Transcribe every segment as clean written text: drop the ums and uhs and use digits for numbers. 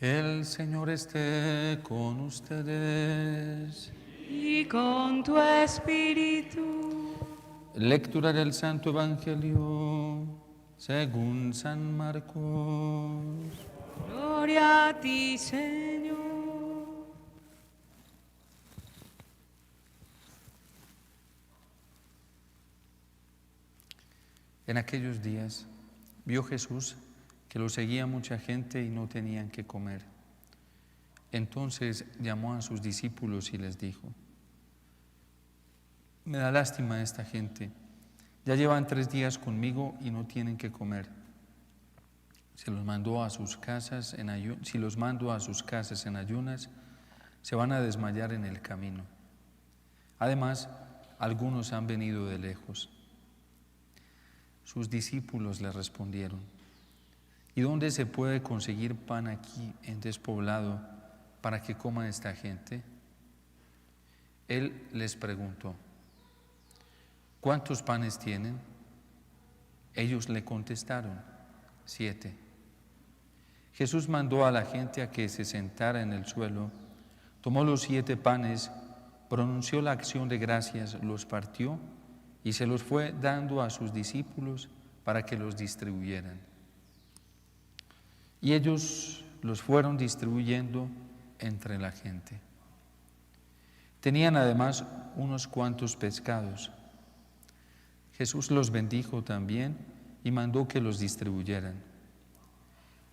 El Señor esté con ustedes. Y con tu espíritu. Lectura del Santo Evangelio según San Marcos. Gloria a ti, Señor. En aquellos días vio Jesús que lo seguía mucha gente y no tenían qué comer. Entonces llamó a sus discípulos y les dijo: me da lástima esta gente, ya llevan 3 días conmigo y no tienen qué comer. Si los mando a sus casas en ayunas, se van a desmayar en el camino. Además, algunos han venido de lejos. Sus discípulos le respondieron: ¿y dónde se puede conseguir pan aquí en despoblado para que coma esta gente? Él les preguntó: ¿cuántos panes tienen? Ellos le contestaron: 7. Jesús mandó a la gente a que se sentara en el suelo, tomó los 7 panes, pronunció la acción de gracias, los partió y se los fue dando a sus discípulos para que los distribuyeran. Y ellos los fueron distribuyendo entre la gente. Tenían además unos cuantos pescados. Jesús los bendijo también y mandó que los distribuyeran.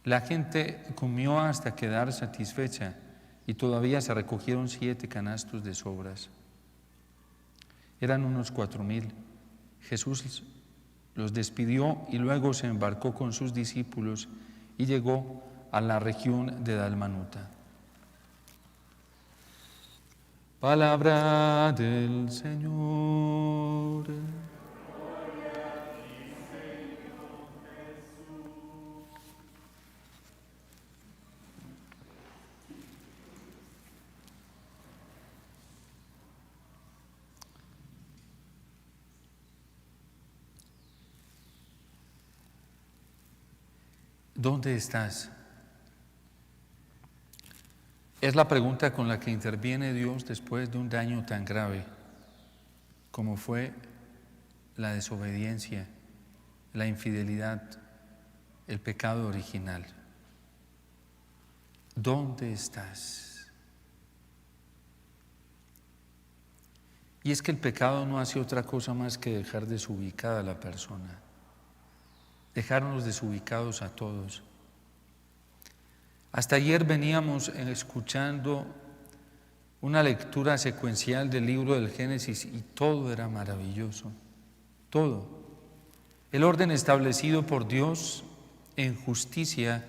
La gente comió hasta quedar satisfecha y todavía se recogieron 7 canastos de sobras. Eran unos 4,000. Jesús los despidió y luego se embarcó con sus discípulos y llegó a la región de Dalmanuta. Palabra del Señor. ¿Dónde estás? Es la pregunta con la que interviene Dios después de un daño tan grave como fue la desobediencia, la infidelidad, el pecado original. ¿Dónde estás? Y es que el pecado no hace otra cosa más que dejar desubicada a la persona, dejarnos desubicados a todos. Hasta ayer veníamos escuchando una lectura secuencial del libro del Génesis y todo era maravilloso, todo. El orden establecido por Dios en justicia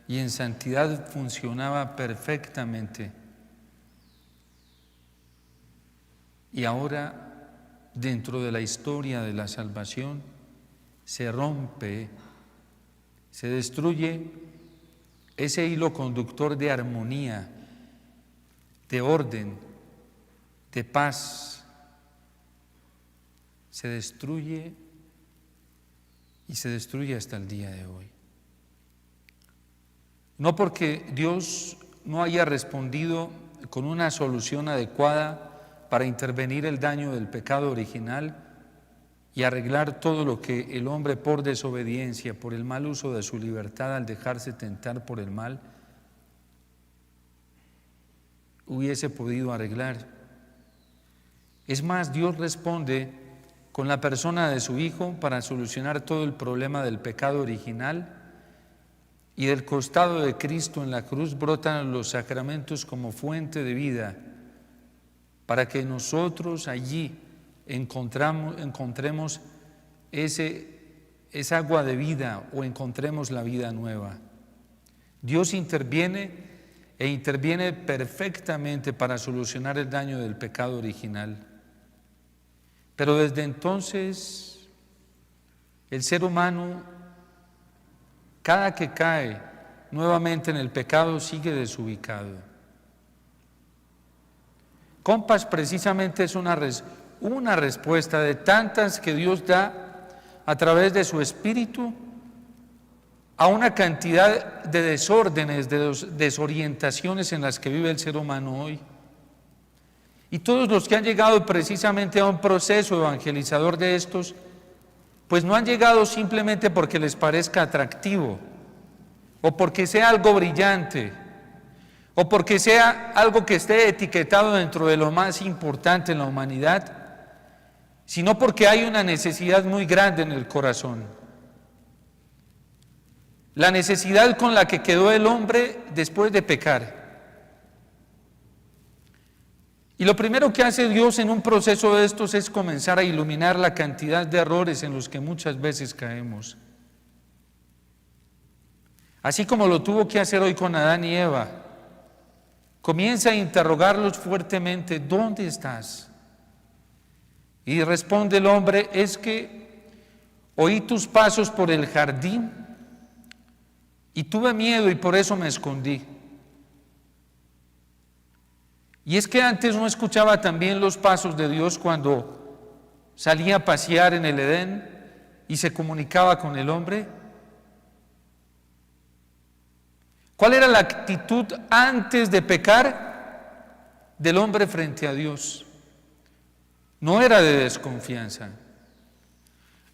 y en santidad funcionaba perfectamente. Y ahora, dentro de la historia de la salvación, se rompe, se destruye ese hilo conductor de armonía, de orden, de paz. Se destruye y se destruye hasta el día de hoy. No porque Dios no haya respondido con una solución adecuada para intervenir el daño del pecado original y arreglar todo lo que el hombre por desobediencia, por el mal uso de su libertad al dejarse tentar por el mal, hubiese podido arreglar. Es más, Dios responde con la persona de su Hijo para solucionar todo el problema del pecado original, y del costado de Cristo en la cruz brotan los sacramentos como fuente de vida, para que nosotros allí encontremos esa agua de vida o encontremos la vida nueva. Dios interviene e interviene perfectamente para solucionar el daño del pecado original. Pero desde entonces el ser humano, cada que cae nuevamente en el pecado, sigue desubicado. Compas precisamente es una respuesta de tantas que Dios da a través de su Espíritu a una cantidad de desórdenes, de desorientaciones en las que vive el ser humano hoy. Y todos los que han llegado precisamente a un proceso evangelizador de estos, pues no han llegado simplemente porque les parezca atractivo, o porque sea algo brillante, o porque sea algo que esté etiquetado dentro de lo más importante en la humanidad, sino porque hay una necesidad muy grande en el corazón. La necesidad con la que quedó el hombre después de pecar. Y lo primero que hace Dios en un proceso de estos es comenzar a iluminar la cantidad de errores en los que muchas veces caemos. Así como lo tuvo que hacer hoy con Adán y Eva, comienza a interrogarlos fuertemente: ¿dónde estás? Y responde el hombre: es que oí tus pasos por el jardín y tuve miedo y por eso me escondí. Y es que antes no escuchaba también los pasos de Dios cuando salía a pasear en el Edén y se comunicaba con el hombre. ¿Cuál era la actitud antes de pecar del hombre frente a Dios? No era de desconfianza.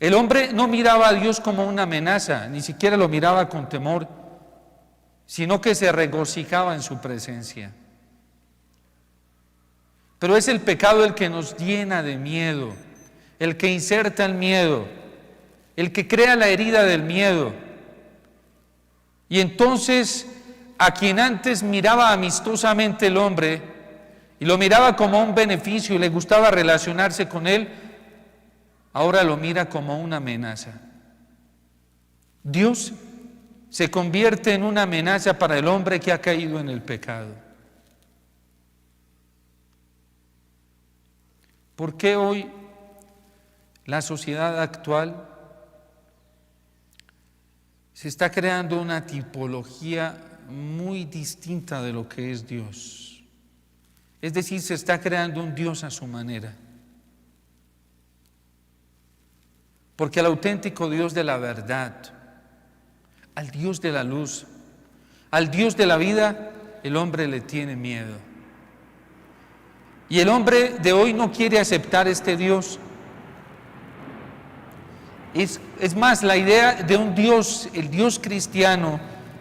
El hombre no miraba a Dios como una amenaza, ni siquiera lo miraba con temor, sino que se regocijaba en su presencia. Pero es el pecado el que nos llena de miedo, el que inserta el miedo, el que crea la herida del miedo. Y entonces, a quien antes miraba amistosamente el hombre y lo miraba como un beneficio y le gustaba relacionarse con él, ahora lo mira como una amenaza. Dios se convierte en una amenaza para el hombre que ha caído en el pecado. ¿Por qué hoy la sociedad actual se está creando una tipología muy distinta de lo que es Dios? Es decir, se está creando un Dios a su manera. Porque al auténtico Dios de la verdad, al Dios de la luz, al Dios de la vida, el hombre le tiene miedo. Y el hombre de hoy no quiere aceptar este Dios. Es más, la idea de un Dios, el Dios cristiano,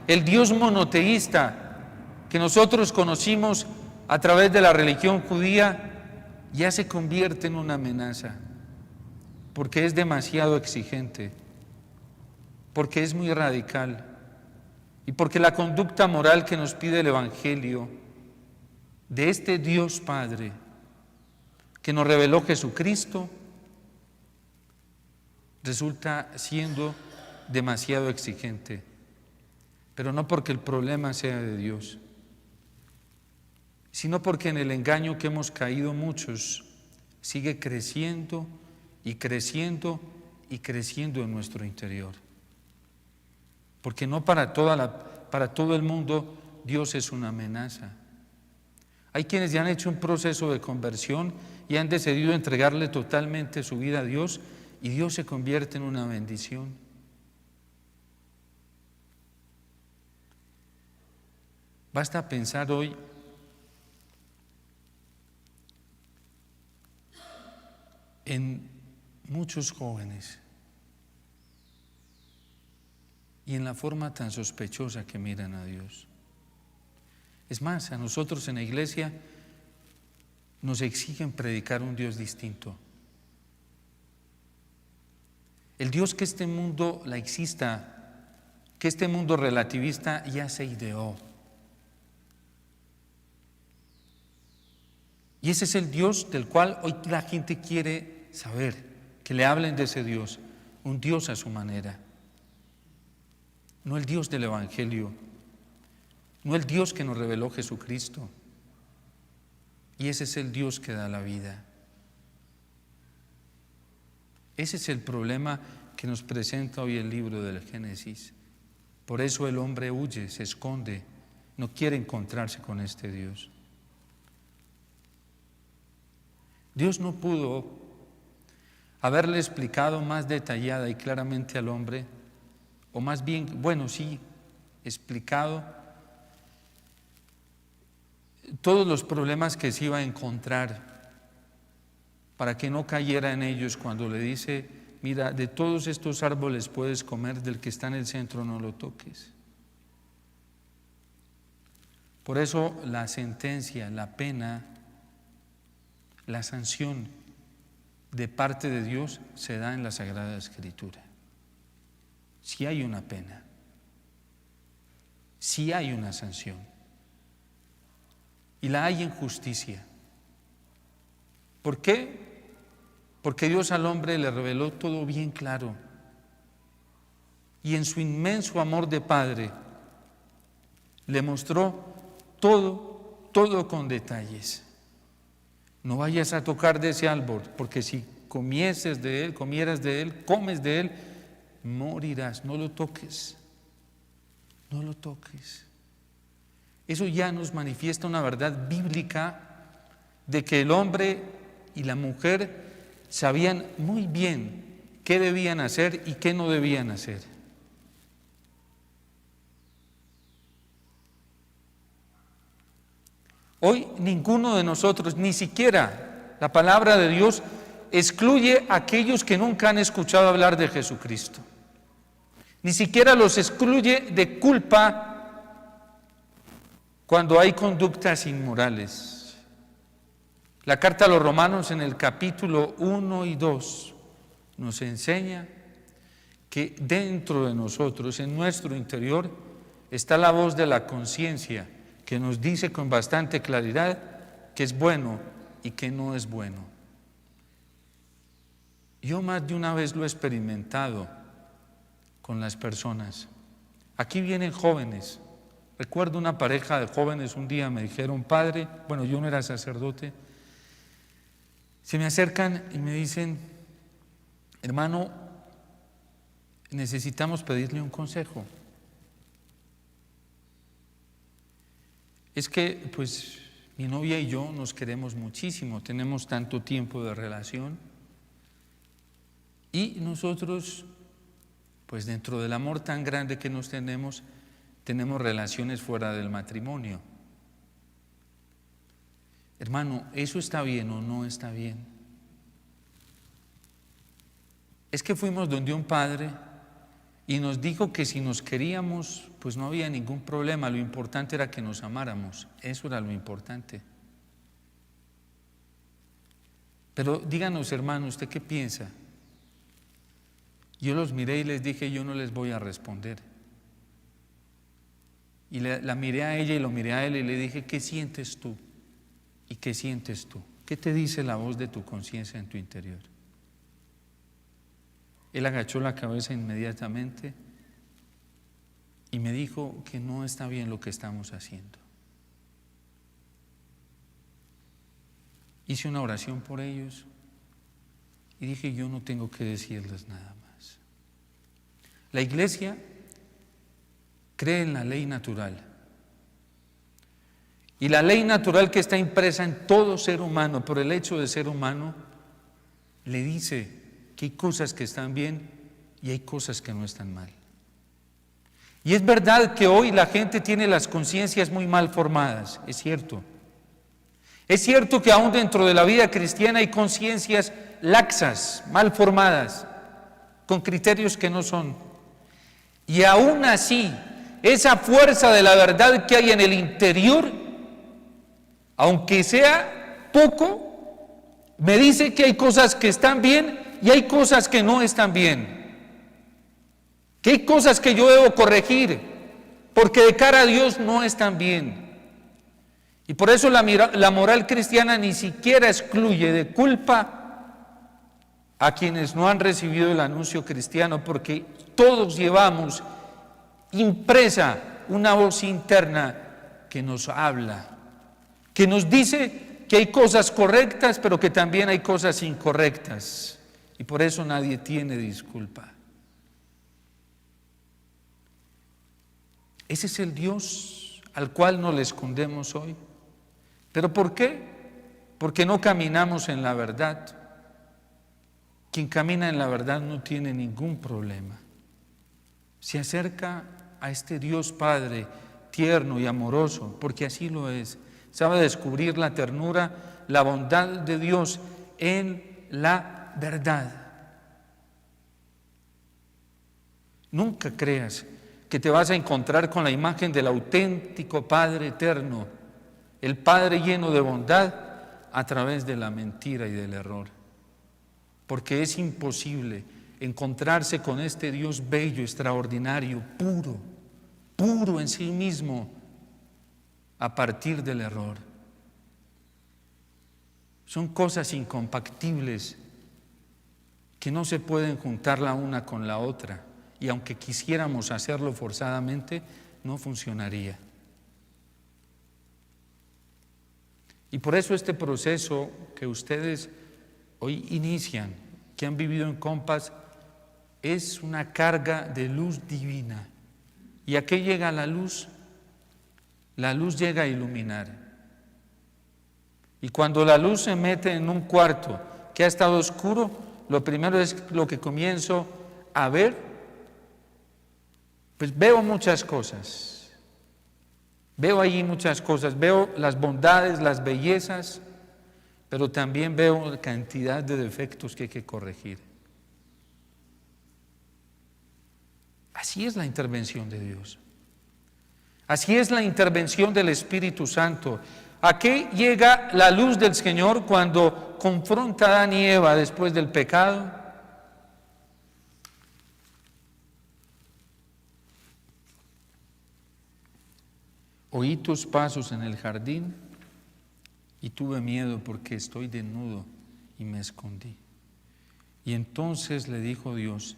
el Dios monoteísta que nosotros conocimos a través de la religión judía, ya se convierte en una amenaza, porque es demasiado exigente, porque es muy radical y porque la conducta moral que nos pide el Evangelio de este Dios Padre que nos reveló Jesucristo resulta siendo demasiado exigente, pero no porque el problema sea de Dios, sino porque en el engaño que hemos caído muchos sigue creciendo y creciendo y creciendo en nuestro interior. Porque no para todo el mundo Dios es una amenaza. Hay quienes ya han hecho un proceso de conversión y han decidido entregarle totalmente su vida a Dios, y Dios se convierte en una bendición. Basta pensar hoy en muchos jóvenes y en la forma tan sospechosa que miran a Dios. Es más, a nosotros en la iglesia nos exigen predicar un Dios distinto. El Dios que este mundo laicista, que este mundo relativista ya se ideó. Y ese es el Dios del cual hoy la gente quiere saber, que le hablen de ese Dios, un Dios a su manera. No el Dios del Evangelio, no el Dios que nos reveló Jesucristo. Y ese es el Dios que da la vida. Ese es el problema que nos presenta hoy el libro del Génesis. Por eso el hombre huye, se esconde, no quiere encontrarse con este Dios. Dios no pudo haberle explicado más detallada y claramente al hombre: o más bien, bueno, sí, explicado todos los problemas que se iba a encontrar para que no cayera en ellos cuando le dice: mira, de todos estos árboles puedes comer, del que está en el centro no lo toques. Por eso la sentencia, la pena, la sanción de parte de Dios se da en la Sagrada Escritura. Si hay una pena, si hay una sanción, y la hay en justicia. ¿Por qué? Porque Dios al hombre le reveló todo bien claro, y en su inmenso amor de Padre le mostró todo con detalles. No vayas a tocar de ese árbol, porque si comieras de él, comes de él, morirás. No lo toques, no lo toques. Eso ya nos manifiesta una verdad bíblica de que el hombre y la mujer sabían muy bien qué debían hacer y qué no debían hacer. Hoy ninguno de nosotros, ni siquiera la palabra de Dios, excluye a aquellos que nunca han escuchado hablar de Jesucristo. Ni siquiera los excluye de culpa cuando hay conductas inmorales. La carta a los Romanos en el capítulo 1 y 2 nos enseña que dentro de nosotros, en nuestro interior, está la voz de la conciencia que nos dice con bastante claridad que es bueno y que no es bueno. Yo más de una vez lo he experimentado con las personas. Aquí vienen jóvenes. Recuerdo una pareja de jóvenes, un día me dijeron: padre, bueno, yo no era sacerdote, se me acercan y me dicen: hermano, necesitamos pedirle un consejo. Es que, pues, mi novia y yo nos queremos muchísimo, tenemos tanto tiempo de relación y nosotros, pues dentro del amor tan grande que nos tenemos relaciones fuera del matrimonio. Hermano, ¿eso está bien o no está bien? Es que fuimos donde un padre y nos dijo que si nos queríamos, pues no había ningún problema, lo importante era que nos amáramos, eso era lo importante. Pero díganos, hermano, ¿usted qué piensa? Yo los miré y les dije: yo no les voy a responder. Y la miré a ella y lo miré a él y le dije: ¿qué sientes tú? ¿Y qué sientes tú? ¿Qué te dice la voz de tu conciencia en tu interior? Él agachó la cabeza inmediatamente y me dijo que no está bien lo que estamos haciendo. Hice una oración por ellos y dije: yo no tengo que decirles nada más. La Iglesia cree en la ley natural. Y la ley natural que está impresa en todo ser humano, por el hecho de ser humano, le dice que hay cosas que están bien y hay cosas que no están mal. Y es verdad que hoy la gente tiene las conciencias muy mal formadas, es cierto. Es cierto que aún dentro de la vida cristiana hay conciencias laxas, mal formadas, con criterios que no son. Y aún así, esa fuerza de la verdad que hay en el interior, aunque sea poco, me dice que hay cosas que están bien y hay cosas que no están bien. Que hay cosas que yo debo corregir, porque de cara a Dios no están bien. Y por eso la moral cristiana ni siquiera excluye de culpa a quienes no han recibido el anuncio cristiano, porque todos llevamos impresa una voz interna que nos habla, que nos dice que hay cosas correctas, pero que también hay cosas incorrectas. Y por eso nadie tiene disculpa. Ese es el Dios al cual nos le escondemos hoy. ¿Pero por qué? Porque no caminamos en la verdad. Quien camina en la verdad no tiene ningún problema. se acerca a este Dios Padre tierno y amoroso, porque así lo es. Sabe descubrir la ternura, la bondad de Dios en la verdad. Nunca creas que te vas a encontrar con la imagen del auténtico Padre eterno, el Padre lleno de bondad a través de la mentira y del error. Porque es imposible encontrarse con este Dios bello, extraordinario, puro, puro en sí mismo, a partir del error. Son cosas incompatibles que no se pueden juntar la una con la otra, y aunque quisiéramos hacerlo forzadamente, no funcionaría. Y por eso este proceso que ustedes hoy inician, que han vivido en Compass, es una carga de luz divina. ¿Y a qué llega la luz? La luz llega a iluminar. Y cuando la luz se mete en un cuarto que ha estado oscuro, lo primero es lo que comienzo a ver, pues veo muchas cosas. Veo allí muchas cosas, veo las bondades, las bellezas, pero también veo la cantidad de defectos que hay que corregir. Así es la intervención de Dios. Así es la intervención del Espíritu Santo. ¿A qué llega la luz del Señor cuando confronta a Adán y Eva después del pecado? Oí tus pasos en el jardín y tuve miedo porque estoy desnudo y me escondí. Y entonces le dijo Dios: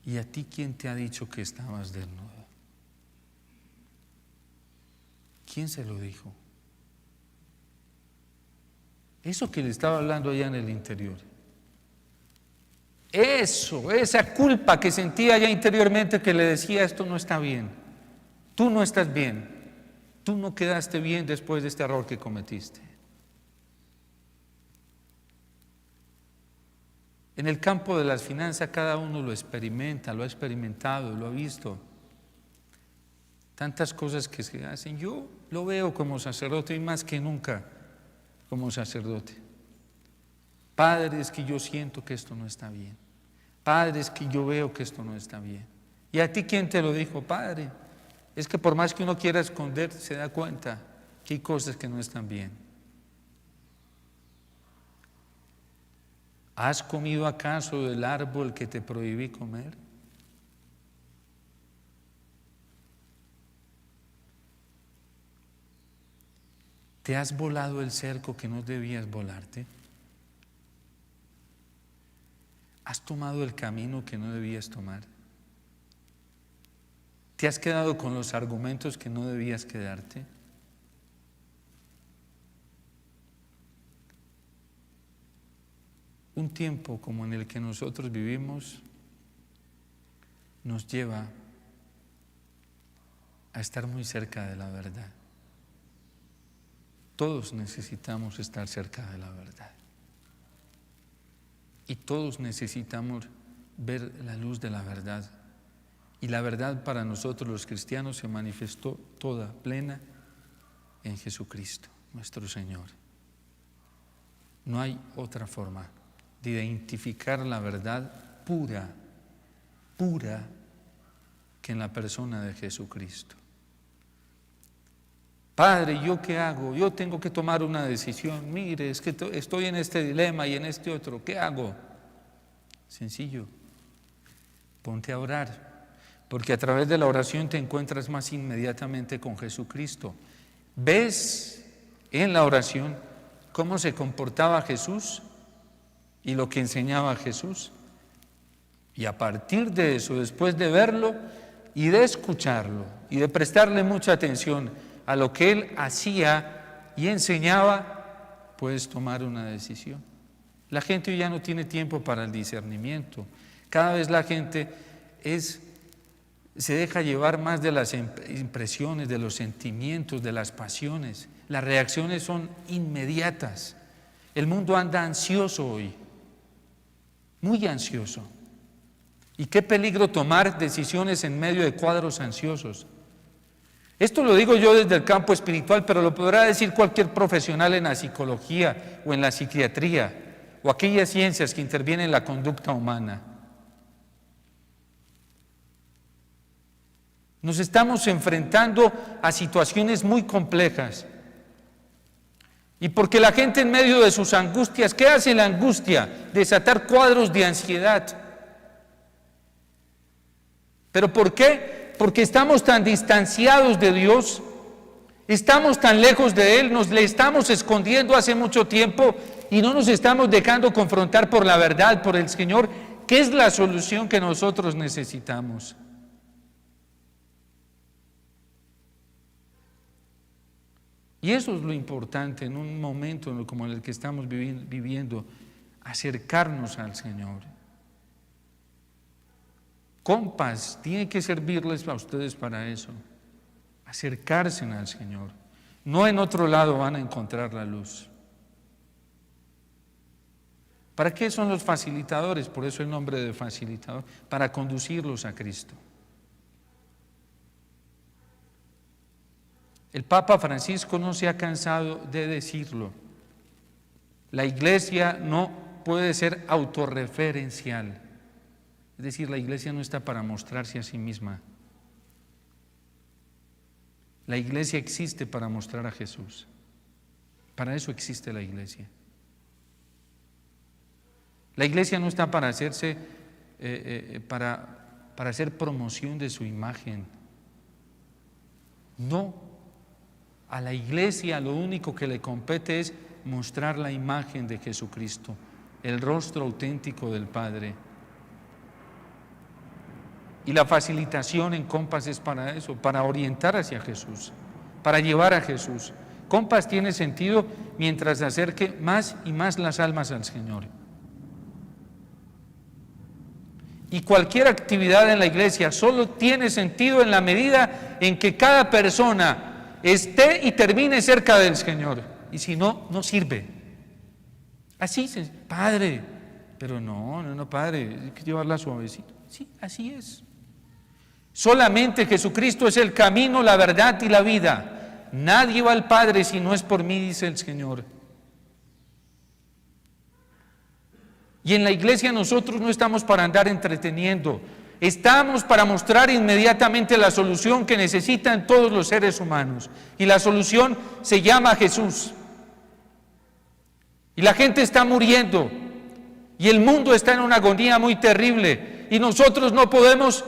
¿y a ti quién te ha dicho que estabas desnudo? ¿Quién se lo dijo? Eso que le estaba hablando allá en el interior. Eso, esa culpa que sentía allá interiormente que le decía: esto no está bien, tú no estás bien, tú no quedaste bien después de este error que cometiste. En el campo de las finanzas cada uno lo experimenta, lo ha experimentado, lo ha visto. Tantas cosas que se hacen. Yo lo veo como sacerdote y más que nunca como sacerdote. Padre, es que yo siento que esto no está bien. Padre, es que yo veo que esto no está bien. ¿Y a ti quién te lo dijo? Padre, es que por más que uno quiera esconder, se da cuenta que hay cosas que no están bien. ¿Has comido acaso del árbol que te prohibí comer? ¿Te has volado el cerco que no debías volarte? ¿Has tomado el camino que no debías tomar? ¿Te has quedado con los argumentos que no debías quedarte? Un tiempo como en el que nosotros vivimos nos lleva a estar muy cerca de la verdad. Todos necesitamos estar cerca de la verdad. Y todos necesitamos ver la luz de la verdad. Y la verdad para nosotros los cristianos se manifestó toda, plena, en Jesucristo, nuestro Señor. No hay otra forma de identificar la verdad pura, pura, que en la persona de Jesucristo. Padre, ¿yo qué hago? Yo tengo que tomar una decisión. Mire, es que estoy en este dilema y en este otro. ¿Qué hago? Sencillo. Ponte a orar, porque a través de la oración te encuentras más inmediatamente con Jesucristo. ¿Ves en la oración cómo se comportaba Jesús y lo que enseñaba Jesús? Y a partir de eso, después de verlo y de escucharlo y de prestarle mucha atención a lo que él hacía y enseñaba, puedes tomar una decisión. La gente hoy ya no tiene tiempo para el discernimiento. Cada vez la gente se deja llevar más de las impresiones, de los sentimientos, de las pasiones. Las reacciones son inmediatas. El mundo anda ansioso hoy, muy ansioso. Y qué peligro tomar decisiones en medio de cuadros ansiosos. Esto lo digo yo desde el campo espiritual, pero lo podrá decir cualquier profesional en la psicología o en la psiquiatría o aquellas ciencias que intervienen en la conducta humana. Nos estamos enfrentando a situaciones muy complejas. Y porque la gente en medio de sus angustias, ¿qué hace la angustia? Desatar cuadros de ansiedad. ¿Pero por qué? Porque estamos tan distanciados de Dios, estamos tan lejos de Él, nos le estamos escondiendo hace mucho tiempo y no nos estamos dejando confrontar por la verdad, por el Señor, que es la solución que nosotros necesitamos. Y eso es lo importante en un momento como el que estamos viviendo, acercarnos al Señor. Compas, tiene que servirles a ustedes para eso, acercarse al Señor. No en otro lado van a encontrar la luz. ¿Para qué son los facilitadores? Por eso el nombre de facilitador, para conducirlos a Cristo. El Papa Francisco no se ha cansado de decirlo. La iglesia no puede ser autorreferencial. Es decir, la iglesia no está para mostrarse a sí misma. La iglesia existe para mostrar a Jesús. Para eso existe la iglesia. La iglesia no está para hacerse, para hacer promoción de su imagen. No. A la iglesia lo único que le compete es mostrar la imagen de Jesucristo, el rostro auténtico del Padre. Y la facilitación en Compas es para eso, para orientar hacia Jesús, para llevar a Jesús. Compas tiene sentido mientras acerque más y más las almas al Señor. Y cualquier actividad en la iglesia solo tiene sentido en la medida en que cada persona esté y termine cerca del Señor. Y si no, no sirve. Así es, Padre. Pero no, Padre, hay que llevarla suavecito. Sí, así es. Solamente Jesucristo es el camino, la verdad y la vida. Nadie va al Padre si no es por mí, dice el Señor. Y en la iglesia nosotros no estamos para andar entreteniendo. Estamos para mostrar inmediatamente la solución que necesitan todos los seres humanos. Y la solución se llama Jesús. Y la gente está muriendo. Y el mundo está en una agonía muy terrible. Y nosotros no podemos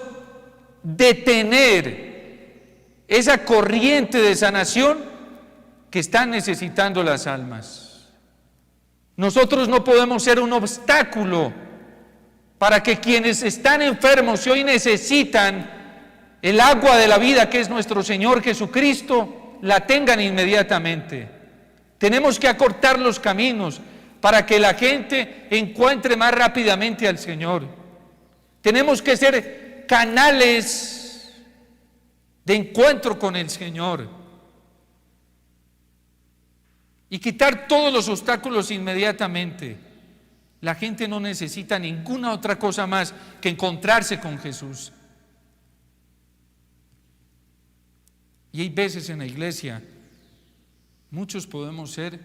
detener esa corriente de sanación que están necesitando las almas. Nosotros no podemos ser un obstáculo para que quienes están enfermos y hoy necesitan el agua de la vida, que es nuestro Señor Jesucristo, la tengan inmediatamente. Tenemos que acortar los caminos para que la gente encuentre más rápidamente al Señor. Tenemos que ser canales de encuentro con el Señor y quitar todos los obstáculos inmediatamente. La gente no necesita ninguna otra cosa más que encontrarse con Jesús. Y hay veces en la iglesia, muchos podemos ser,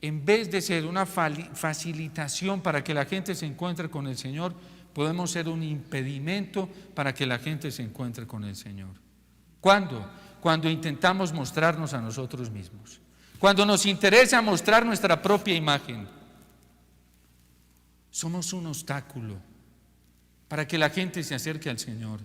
en vez de ser una facilitación para que la gente se encuentre con el Señor, podemos ser un impedimento para que la gente se encuentre con el Señor. ¿Cuándo? Cuando intentamos mostrarnos a nosotros mismos. Cuando nos interesa mostrar nuestra propia imagen. Somos un obstáculo para que la gente se acerque al Señor.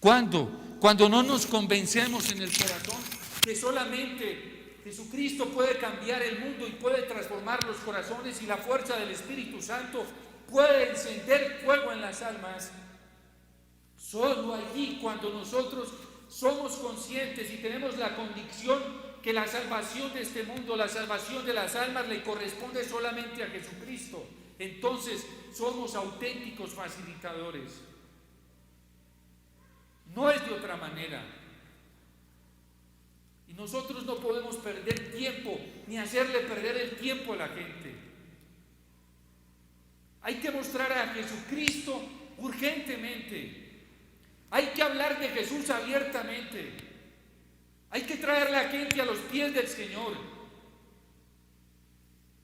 Cuando no nos convencemos en el corazón que solamente Jesucristo puede cambiar el mundo y puede transformar los corazones y la fuerza del Espíritu Santo puede encender fuego en las almas. Solo allí, cuando nosotros somos conscientes y tenemos la convicción que la salvación de este mundo, la salvación de las almas le corresponde solamente a Jesucristo, entonces somos auténticos facilitadores. No es de otra manera. Y nosotros no podemos perder tiempo ni hacerle perder el tiempo a la gente. Hay que mostrar mostrar a Jesucristo urgentemente. Hay que hablar de Jesús abiertamente. Hay que traer a la gente a los pies del Señor.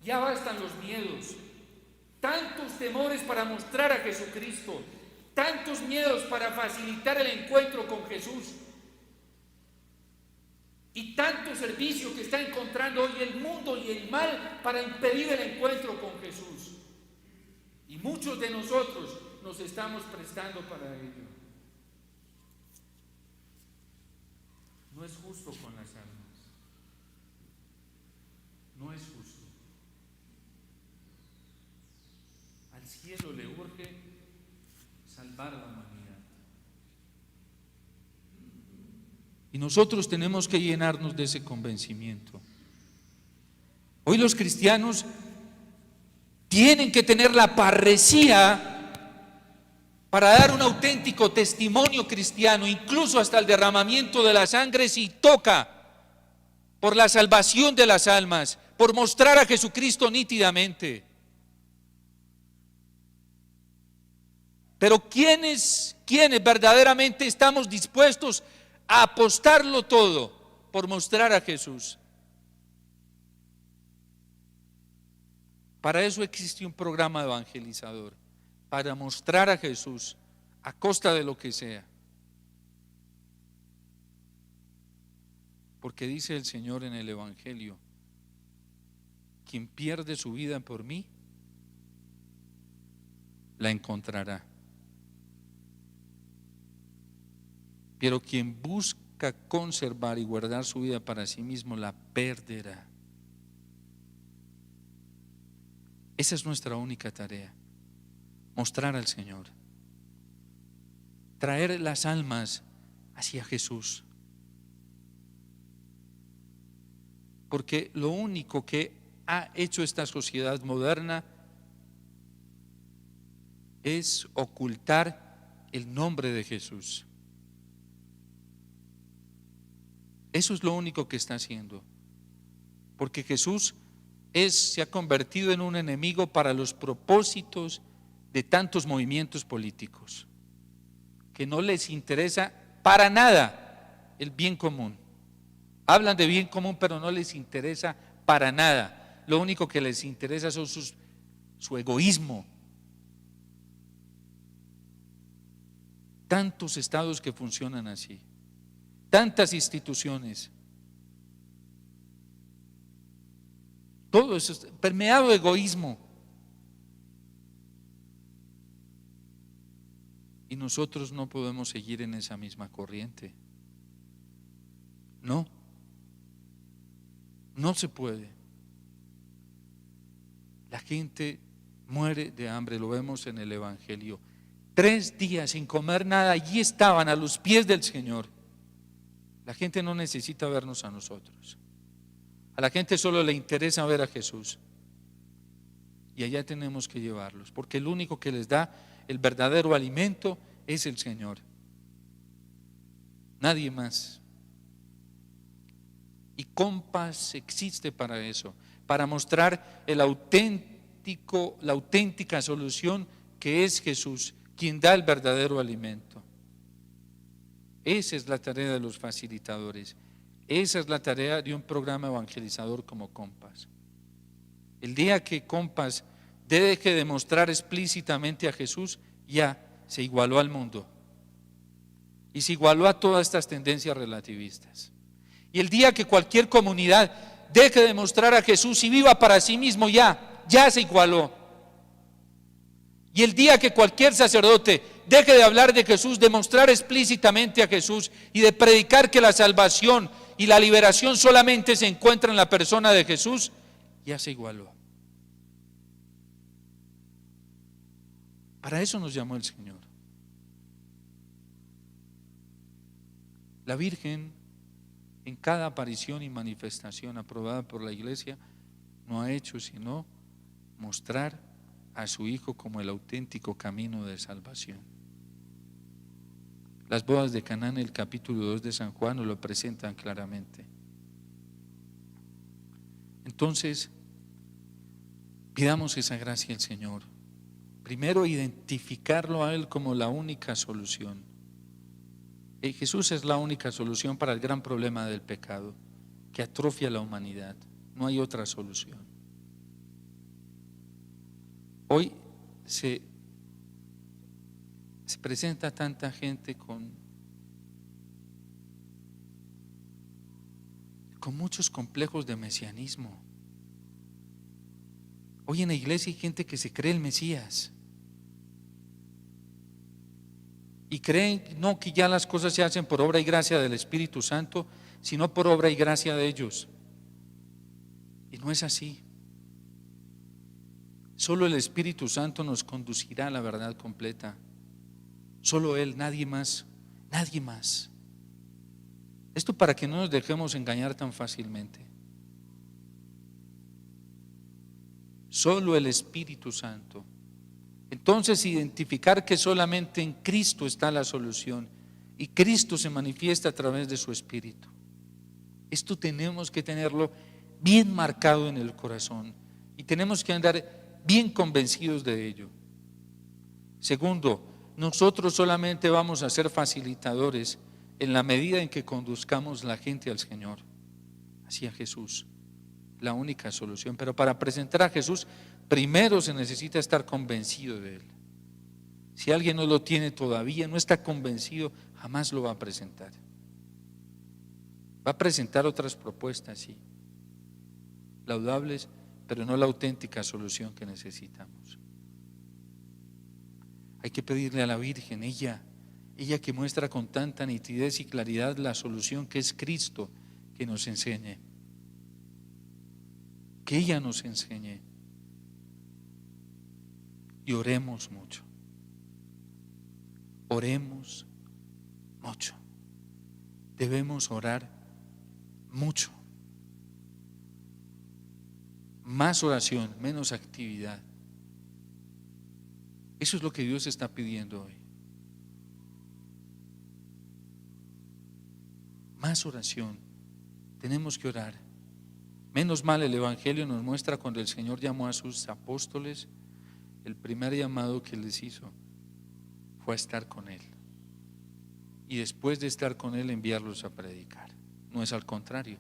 Ya bastan los miedos. Tantos temores para mostrar a Jesucristo. Tantos miedos para facilitar el encuentro con Jesús. Y tanto servicio que está encontrando hoy el mundo y el mal para impedir el encuentro con Jesús. Y muchos de nosotros nos estamos prestando para ello. No es justo con las almas. No es justo. Al cielo le urge salvar a la humanidad. Y nosotros tenemos que llenarnos de ese convencimiento. Hoy los cristianos tienen que tener la parresía para dar un auténtico testimonio cristiano, incluso hasta el derramamiento de la sangre si toca, por la salvación de las almas, por mostrar a Jesucristo nítidamente. Pero ¿quiénes verdaderamente estamos dispuestos a apostarlo todo por mostrar a Jesús? Para eso existe un programa evangelizador, para mostrar a Jesús a costa de lo que sea. Porque dice el Señor en el Evangelio: quien pierde su vida por mí, la encontrará. Pero quien busca conservar y guardar su vida para sí mismo, la perderá. Esa es nuestra única tarea: mostrar al Señor, traer las almas hacia Jesús. Porque lo único que ha hecho esta sociedad moderna es ocultar el nombre de Jesús. Eso es lo único que está haciendo. Porque Jesús se ha convertido en un enemigo para los propósitos de tantos movimientos políticos, que no les interesa para nada el bien común. Hablan de bien común, pero no les interesa para nada. Lo único que les interesa son su egoísmo. Tantos estados que funcionan así, tantas instituciones, todo eso es permeado de egoísmo. Y nosotros no podemos seguir en esa misma corriente. No se puede. La gente muere de hambre, lo vemos en el Evangelio. 3 días sin comer nada, allí estaban a los pies del Señor. La gente no necesita vernos a nosotros. A la gente solo le interesa ver a Jesús. Y allá tenemos que llevarlos, porque el único que les da el verdadero alimento es el Señor. Nadie más. Y Compass existe para eso, para mostrar la auténtica solución que es Jesús, quien da el verdadero alimento. Esa es la tarea de los facilitadores. Esa es la tarea de un programa evangelizador como Compass. El día que Compass deje de mostrar explícitamente a Jesús, ya se igualó al mundo y se igualó a todas estas tendencias relativistas. Y el día que cualquier comunidad deje de mostrar a Jesús y viva para sí mismo, ya se igualó. Y el día que cualquier sacerdote deje de hablar de Jesús, de mostrar explícitamente a Jesús y de predicar que la salvación y la liberación solamente se encuentra en la persona de Jesús, ya se igualó. Para eso nos llamó el Señor. La Virgen, en cada aparición y manifestación aprobada por la Iglesia, no ha hecho sino mostrar a su Hijo como el auténtico camino de salvación. Las bodas de Caná en el capítulo 2 de San Juan nos lo presentan claramente. Entonces, pidamos esa gracia al Señor. Primero, identificarlo a Él como la única solución. Jesús es la única solución para el gran problema del pecado que atrofia a la humanidad. No hay otra solución. Hoy se presenta tanta gente con muchos complejos de mesianismo. Hoy en la iglesia hay gente que se cree el Mesías y creen no que ya las cosas se hacen por obra y gracia del Espíritu Santo, sino por obra y gracia de ellos. Y no es así. Solo el Espíritu Santo nos conducirá a la verdad completa. Solo Él, nadie más, nadie más. Esto para que no nos dejemos engañar tan fácilmente. Solo el Espíritu Santo. Entonces, identificar que solamente en Cristo está la solución y Cristo se manifiesta a través de su Espíritu. Esto tenemos que tenerlo bien marcado en el corazón y tenemos que andar bien convencidos de ello. Segundo, nosotros solamente vamos a ser facilitadores en la medida en que conduzcamos la gente al Señor, hacia Jesús, la única solución. Pero para presentar a Jesús, primero se necesita estar convencido de Él. Si alguien no lo tiene todavía, no está convencido, jamás lo va a presentar. Va a presentar otras propuestas, sí, laudables, pero no la auténtica solución que necesitamos. Hay que pedirle a la Virgen, ella que muestra con tanta nitidez y claridad la solución que es Cristo, que nos enseñe. Que ella nos enseñe. Y oremos mucho. Oremos mucho. Debemos orar mucho. Más oración, menos actividad. Eso es lo que Dios está pidiendo hoy. Más oración. Tenemos que orar. Menos mal el Evangelio nos muestra cuando el Señor llamó a sus apóstoles, el primer llamado que les hizo fue a estar con Él. Y después de estar con Él, enviarlos a predicar. No es al contrario.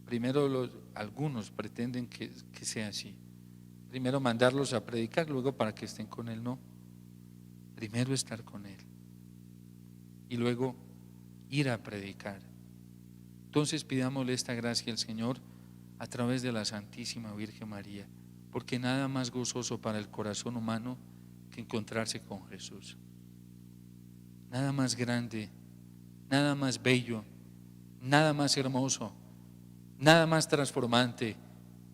Primero algunos pretenden que sea así. Primero mandarlos a predicar, luego para que estén con Él. No. Primero estar con Él. Y luego ir a predicar. Entonces pidámosle esta gracia al Señor a través de la Santísima Virgen María, porque nada más gozoso para el corazón humano que encontrarse con Jesús. Nada más grande, nada más bello, nada más hermoso, nada más transformante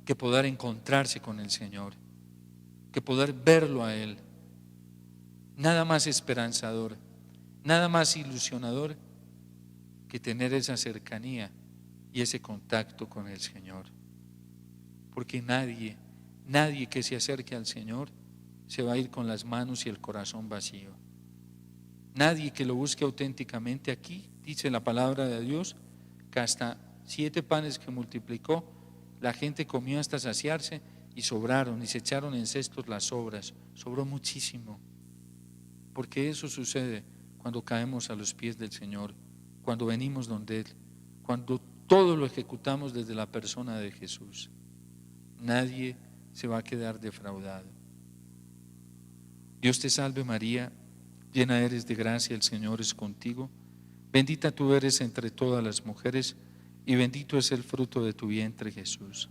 que poder encontrarse con el Señor, que poder verlo a Él. Nada más esperanzador, nada más ilusionador que tener esa cercanía y ese contacto con el Señor. Porque nadie que se acerque al Señor se va a ir con las manos y el corazón vacío. Nadie que lo busque auténticamente. Aquí dice la palabra de Dios que hasta 7 panes que multiplicó, la gente comió hasta saciarse y sobraron y se echaron en cestos las sobras. Sobró muchísimo. Porque eso sucede cuando caemos a los pies del Señor, cuando venimos donde Él, cuando todo lo ejecutamos desde la persona de Jesús. Nadie se va a quedar defraudado. Dios te salve María, llena eres de gracia, el Señor es contigo. Bendita tú eres entre todas las mujeres y bendito es el fruto de tu vientre Jesús.